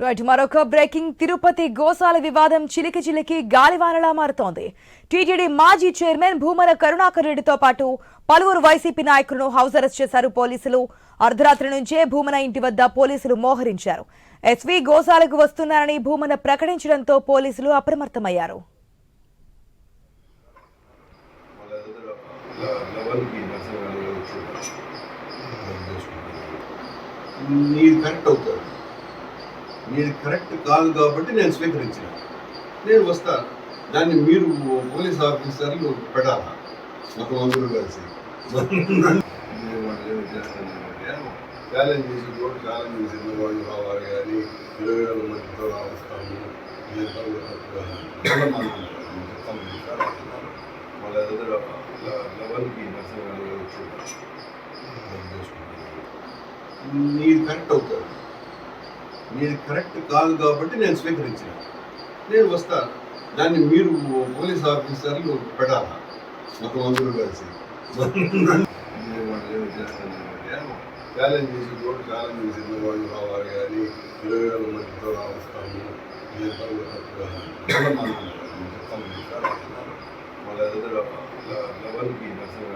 Right, మరొక breaking. Tirupati గోశాల వివాదం చిలికి చిలికి గాలివానలా మారుతోంది. టీటీడీ మాజీ చైర్మన్ భూమన కరుణాకర్ రెడ్డితో పాటు పలువురు వైసీపీ నాయకులను హౌస్ అరెస్ట్ చేశారు పోలీసులు. అర్ధరాత్రి నుంచే భూమన ఇంటి వద్ద పోలీసులు మోహరించారు. ఎస్వీ గోశాలకు వస్తున్నారని భూమన ప్రకటించడంతో పోలీసులు అప్రమత్తమయ్యారు. మీరు కరెక్ట్ కాదు కాబట్టి నేను స్వీకరించిన నేను వస్తాను. దాన్ని మీరు పోలీస్ ఆఫీసర్లు పెట్టాలా మొత్తం అందరూ కలిసి ఛాలెంజ్ చేసి రోడ్డు ఛాలెంజ్ చేసిన వాళ్ళు రావాలి కానీ 20,000 మందితో వస్తాము వాళ్ళ దగ్గర లెవెల్కి నర్సింగ్ మీరు కరెక్ట్ అవుతారు. మీరు కరెక్ట్ కాదు కాబట్టి నేను స్వీకరించిన నేను వస్తాను. దాన్ని మీరు పోలీస్ ఆఫీసర్లు పెట్టాలా మొత్తం అందరూ కలిసి ఛాలెంజ్ చేసి రోడ్డు ఛాలెంజ్ చేసిన వాళ్ళు రావాలి కానీ 20,000 మందితో వస్తాము వాళ్ళ దగ్గర లెవెల్కి నర్సింగ్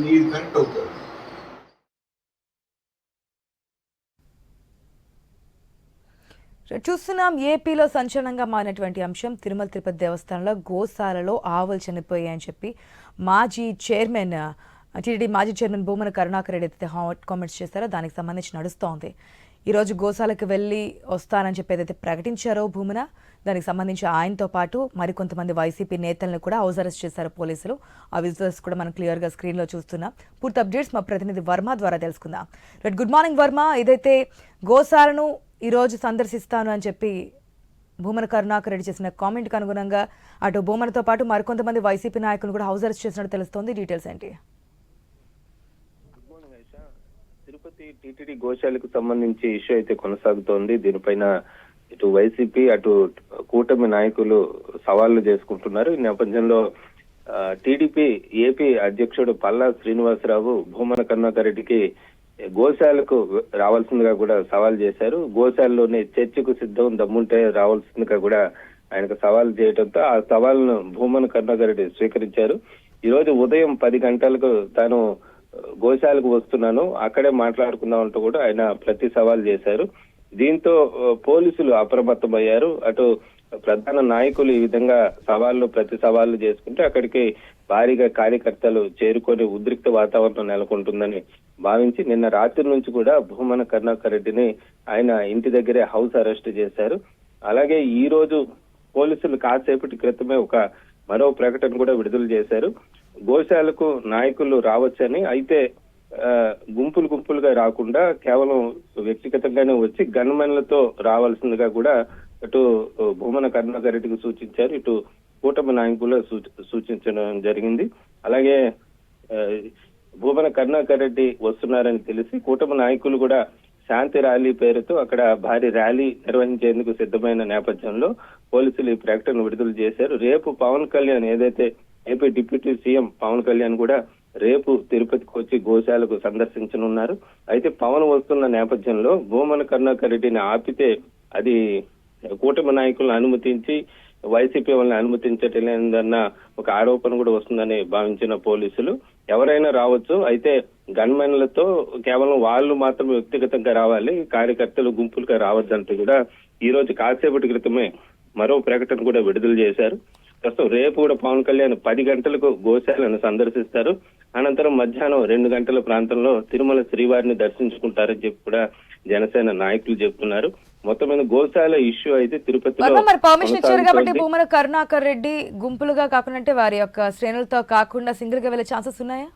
మీరు కరెక్ట్ అవుతారు. చూస్తున్నాం, ఏపీలో సంచలనంగా మారినటువంటి అంశం తిరుమల తిరుపతి దేవస్థానంలో గోశాలలో ఆవులు చనిపోయాయని చెప్పి టీటీడీ మాజీ చైర్మన్ భూమన కరుణాకర్ రెడ్డి అయితే హాట్ కామెంట్స్ చేశారో దానికి సంబంధించి నడుస్తోంది. ఈరోజు గోశాలకు వెళ్ళి వస్తానని చెప్పి ఏదైతే ప్రకటించారో భూమన, దానికి సంబంధించి ఆయనతో పాటు మరికొంతమంది వైసీపీ నేతలను కూడా హౌస్ అరెస్ట్ చేశారు పోలీసులు. ఆ విజువల్స్ కూడా మనం క్లియర్గా స్క్రీన్లో చూస్తున్నాం. పూర్తి అప్డేట్స్ మా ప్రతినిధి వర్మ ద్వారా తెలుసుకుందాం. Right, good morning Varma. ఏదైతే గోశాలను ఈరోజు సందర్శిస్తాను అని చెప్పి భూమన కరుణాకర్ రెడ్డి చేసిన కామెంట్కి అనుగుణంగా అటు భూమనతో పాటు మరికొంతమంది వైసీపీ నాయకులు కూడా హౌస్ అరెస్ట్ చేసినట్టు తెలుస్తోంది. డీటెయిల్స్ ఏంటి? తిరుపతి టీటీడీ గోశాలకు సంబంధించి ఇష్యూ అయితే కొనసాగుతోంది. దీనిపైన ఇటు వైసీపీ అటు కూటమి నాయకులు సవాళ్లు చేసుకుంటున్నారు. ఈ నేపథ్యంలో టీడీపీ ఏపీ అధ్యక్షుడు పల్లా శ్రీనివాసరావు భూమన కరుణాకర్ రెడ్డికి గోశాలకు రావాల్సిందిగా కూడా సవాల్ చేశారు. గోశాలలోనే చర్చకు సిద్ధం, దమ్ముంటే రావాల్సిందిగా కూడా ఆయనకు సవాల్ చేయడంతో ఆ సవాల్ను భూమన కరుణాకర్ రెడ్డి స్వీకరించారు. ఈ రోజు ఉదయం 10 గంటలకు తాను గోశాలకు వస్తున్నాను, అక్కడే మాట్లాడుకుందామంటూ కూడా ఆయన ప్రతి సవాల్ చేశారు. దీంతో పోలీసులు అప్రమత్తమయ్యారు. అటు ప్రధాన నాయకులు ఈ విధంగా ప్రతి సవాళ్లు చేసుకుంటే అక్కడికి భారీగా కార్యకర్తలు చేరుకొని ఉద్రిక్త వాతావరణం నెలకొంటుందని భావించి నిన్న రాత్రి నుంచి కూడా భూమన కరుణాకర్ రెడ్డిని ఆయన ఇంటి దగ్గరే హౌస్ అరెస్ట్ చేశారు. అలాగే ఈ రోజు పోలీసులు కాసేపటి క్రితమే మరో ప్రకటన కూడా విడుదల చేశారు. గోశాలకు నాయకులు రావచ్చని, అయితే గుంపులుగా రాకుండా కేవలం వ్యక్తిగతంగానే వచ్చి గన్మెన్లతో రావాల్సిందిగా కూడా అటు భూమన కరుణాకర్ రెడ్డికి సూచించారు. ఇటు కూటమి నాయకులు సూచించడం జరిగింది. అలాగే భూమన కరుణాకర్ రెడ్డి వస్తున్నారని తెలిసి కూటమి నాయకులు కూడా శాంతి ర్యాలీ పేరుతో అక్కడ భారీ ర్యాలీ నిర్వహించేందుకు సిద్ధమైన నేపథ్యంలో పోలీసులు ఈ ప్రకటన విడుదల చేశారు. రేపు పవన్ కళ్యాణ్, ఏదైతే AP deputy CM Pawan Kalyan కూడా రేపు తిరుపతికి వచ్చి గోశాలకు సందర్శించనున్నారు. అయితే పవన్ వస్తున్న నేపథ్యంలో భూమన కరుణాకర్ రెడ్డిని ఆపితే అది కూటమి నాయకులను అనుమతించి వైసీపీ వాళ్ళని అనుమతించట్లేదన్న ఒక ఆరోపణ కూడా వస్తుందని భావించిన పోలీసులు ఎవరైనా రావచ్చు, అయితే గన్మెన్లతో కేవలం వాళ్ళు మాత్రం వ్యక్తిగతంగా రావాలి, కార్యకర్తలు గుంపులుగా రావద్దంటూ కూడా ఈ రోజు కాసేపటి క్రితమే మరో ప్రకటన కూడా విడుదల చేశారు. ప్రస్తుతం రేపు కూడా పవన్ కళ్యాణ్ 10 గంటలకు గోశాలను సందర్శిస్తారు. అనంతరం మధ్యాహ్నం 2 గంటల ప్రాంతంలో తిరుమల శ్రీవారిని దర్శించుకుంటారని చెప్పి కూడా జనసేన నాయకులు చెప్తున్నారు. మొత్తం మీద గోశాల ఇష్యూ అయితే తిరుపతిలో పర్మిషన్ ఇచ్చారు కాబట్టి భూమన కరుణాకర్ రెడ్డి గుంపులుగా కాకుండా వారి యొక్క శ్రేణులతో కాకుండా సింగిల్ గా వెళ్లే ఛాన్సెస్ ఉన్నాయా?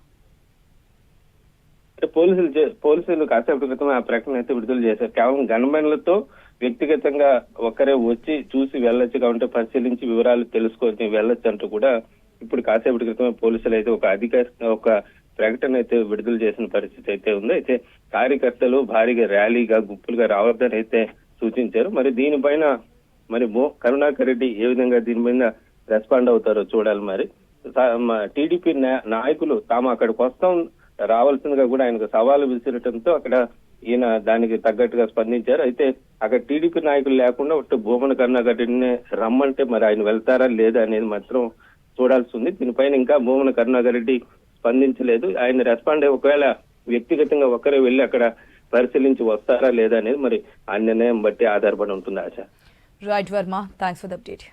పోలీసులు కాసేపటి క్రితం ఆ ప్రకటన అయితే విడుదల చేశారు. కేవలం గన్మెన్లతో వ్యక్తిగతంగా ఒక్కరే వచ్చి చూసి వెళ్ళొచ్చు, కాబట్టి పరిశీలించి వివరాలు తెలుసుకొని వెళ్ళొచ్చు అంటూ కూడా ఇప్పుడు కాసేపటి క్రితమే పోలీసులు అయితే ఒక ప్రకటన అయితే విడుదల చేసిన పరిస్థితి అయితే ఉంది. అయితే కార్యకర్తలు భారీగా ర్యాలీగా గుంపులుగా రావద్దని అయితే సూచించారు. మరి దీనిపైన కరుణాకర్ రెడ్డి ఏ విధంగా దీని మీద రెస్పాండ్ అవుతారో చూడాలి. మరి టీడీపీ నాయకులు తాము అక్కడికి వస్తాం రావాల్సిందిగా కూడా ఆయనకు సవాలు విసిరటంతో అక్కడ ఈయన దానికి తగ్గట్టుగా స్పందించారు. అయితే అక్కడ టీడీపీ నాయకులు లేకుండా ఒట్టు భూమన కరుణాకర్ రెడ్డిని రమ్మంటే మరి ఆయన వెళ్తారా లేదా అనేది మాత్రం చూడాల్సి ఉంది. దీనిపైన ఇంకా భూమన కరుణాకర్ రెడ్డి స్పందించలేదు. ఆయన రెస్పాండ్ అయ్యి ఒకవేళ వ్యక్తిగతంగా ఒక్కరే వెళ్ళి అక్కడ పరిశీలించి వస్తారా లేదా అనేది మరి ఆ నిర్ణయం బట్టి ఆధారపడి ఉంటుంది ఆశ. Right Varma, thanks for the update.